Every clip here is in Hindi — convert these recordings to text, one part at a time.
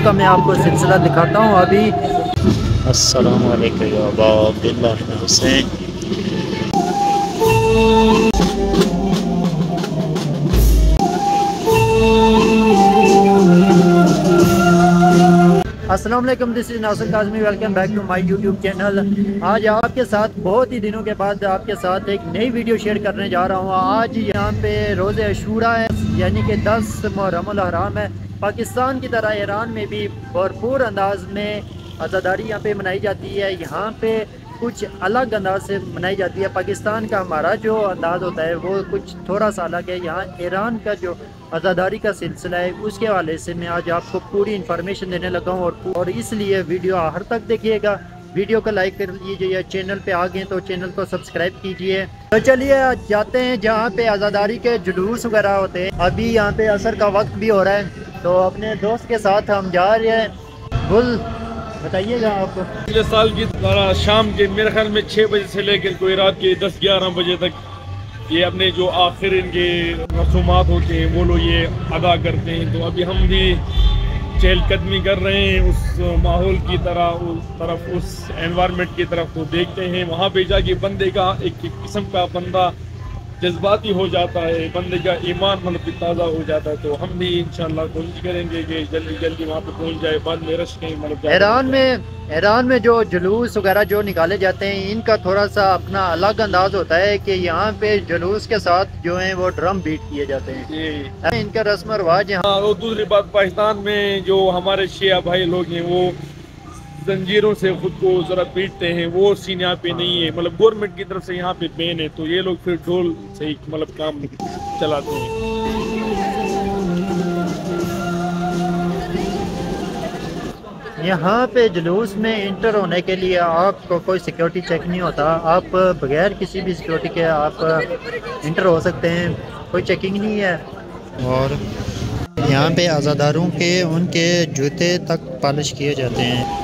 का मैं आपको सिलसिला दिखाता हूँ अभी। अस्सलामु अलैकुम या अबा अब्दुल्लाह हुसैन। अस्सलाम वालेकुम, this is Nasir Kazmi. Welcome back to my YouTube channel. आज आपके साथ बहुत ही दिनों के बाद आपके साथ एक नई वीडियो शेयर करने जा रहा हूँ। आज यहाँ पे रोज़े अशूरा है, यानी कि 10 मुहर्रमुल हराम है। पाकिस्तान की तरह ईरान में भी भरपूर अंदाज में आज़ादारी यहाँ पे मनाई जाती है। यहाँ पे कुछ अलग अंदाज से मनाई जाती है। पाकिस्तान का हमारा जो अंदाज़ होता है वो कुछ थोड़ा सा अलग है। यहाँ ईरान का जो आज़ादारी का सिलसिला है उसके हवाले से मैं आज आपको पूरी इन्फॉर्मेशन देने लगा हूँ और इसलिए वीडियो आखिर तक देखिएगा। वीडियो को लाइक कर लीजिए, चैनल पे आ गए तो चैनल को सब्सक्राइब कीजिए। तो चलिए आज जाते हैं जहाँ पे आज़ादारी के जुलूस वगैरह होते हैं। अभी यहाँ पे असर का वक्त भी हो रहा है तो अपने दोस्त के साथ हम जा रहे हैं। बुल बताइएगा आप। पिछले साल की तरह शाम के मेरे ख्याल में 6 बजे से लेकर कोई रात के 10-11 बजे तक ये अपने जो आखिर इनके रसूमात होते हैं वो लोग ये अदा करते हैं। तो अभी हम भी चहलकदमी कर रहे हैं उस माहौल की तरफ उस एनवायरनमेंट की तरफ। तो देखते हैं वहाँ पे जाके बंदे का एक किस्म का बंदा जज्बाती हो जाता है, बंदे का ईमान मतलब ताज़ा हो जाता है। तो हम भी इंशाल्लाह कोशिश करेंगे कि जल्दी जल्दी वहाँ पे पहुँच जाए, बाद में रश कहीं मतलब। ईरान में जो जुलूस वगैरह जो निकाले जाते हैं इनका थोड़ा सा अपना अलग अंदाज होता है कि यहाँ पे जुलूस के साथ जो है वो ड्रम बीट किए जाते हैं। इनका रस्म रवाज यहाँ। और दूसरी बात, पाकिस्तान में जो हमारे शिया भाई लोग हैं वो जंजीरों से खुद को जरा पीटते हैं, वो सीन यहाँ पे नहीं है। मतलब गवर्नमेंट की तरफ से यहाँ पे बैन है तो ये लोग फिर ढोल से ही मतलब काम चलाते हैं। यहाँ पे जुलूस में इंटर होने के लिए आपको कोई सिक्योरिटी चेक नहीं होता। आप बगैर किसी भी सिक्योरिटी के आप इंटर हो सकते हैं, कोई चेकिंग नहीं है। और यहाँ पे आज़ादारों के उनके जूते तक पॉलिश किए जाते हैं।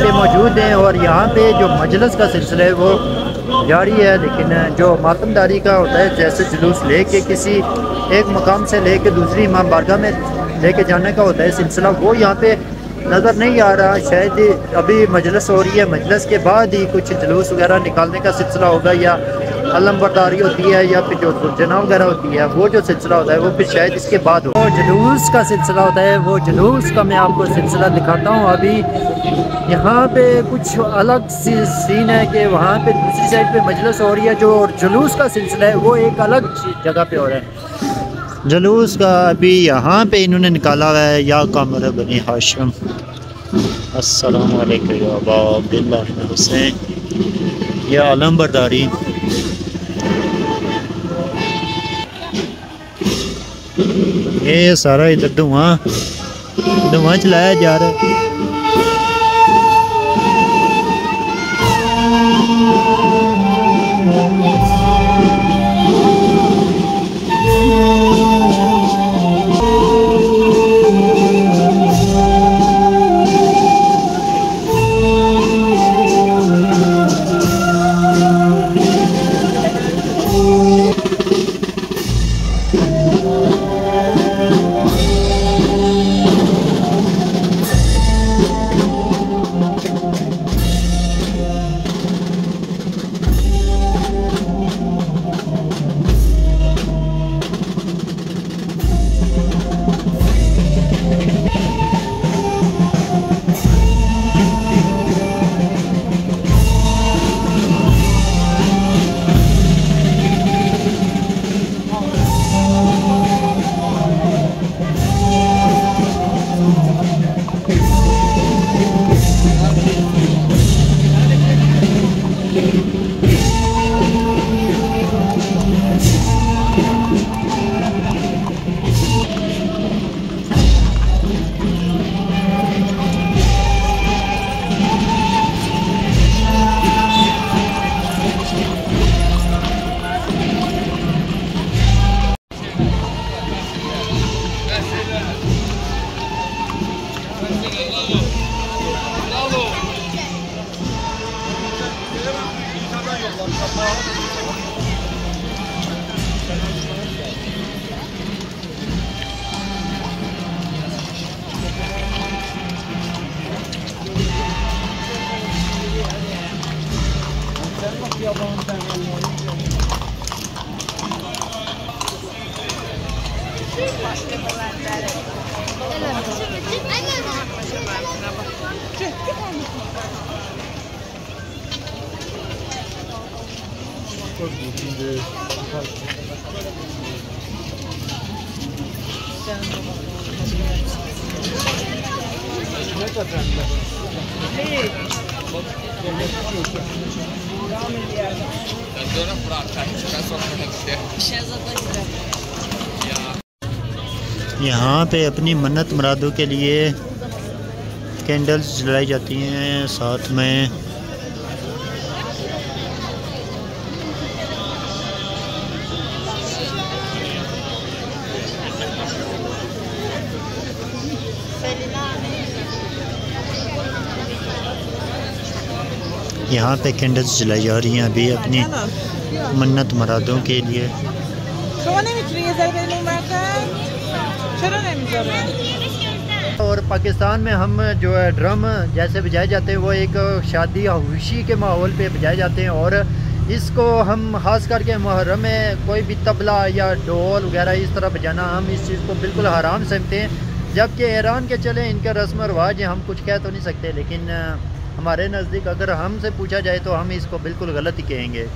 पे मौजूद हैं और यहाँ पे जो मजलिस का सिलसिला है वो जारी है। लेकिन जो मातमदारी का होता है, जैसे जुलूस लेके किसी एक मकाम से लेके दूसरी इमाम बारगाह में लेके जाने का होता है सिलसिला, वो यहाँ पे नज़र नहीं आ रहा। शायद अभी मजलिस हो रही है, मजलिस के बाद ही कुछ जुलूस वगैरह निकालने का सिलसिला होगा, या अलमबरदारी होती है या फिर जो जना वगैरह होती है वो जो सिलसिला होता है वो फिर शायद इसके बाद हो। और जुलूस का सिलसिला होता है, वो जुलूस का मैं आपको सिलसिला दिखाता हूँ अभी। यहाँ पे कुछ अलग सी सीन है कि वहाँ पे दूसरी साइड पे मजलिस हो रही है, जो जुलूस का सिलसिला है वो एक अलग जगह पे हो रहा है। जुलूस का अभी यहाँ पे इन्होंने निकाला हुआ है या कमर बनी हाशिम। अस्सलामु अलैकुम या अबा अब्दुल्लाह हुसैन। या अलमबरदारी ये सारा इधर धुआं चलाया जा रहा है। यहाँ पे अपनी मन्नत मुरादों के लिए कैंडल्स जलाई जाती हैं। साथ में यहाँ पे कैंडल्स जलाई जा रही हैं अभी अपनी मन्नत मुरादों के लिए। और पाकिस्तान में हम जो है ड्रम जैसे बजाए जाते हैं वो एक शादी या खुशी के माहौल पे बजाए जाते हैं, और इसको हम ख़ास करके मुहर्रम में कोई भी तबला या ढोल वगैरह इस तरह बजाना हम इस चीज़ को बिल्कुल हराम समझते हैं। जबकि ईरान के चले इनका रस्म रवाज है, हम कुछ कह तो नहीं सकते, लेकिन हमारे नज़दीक अगर हमसे पूछा जाए तो हम इसको बिल्कुल गलत ही कहेंगे।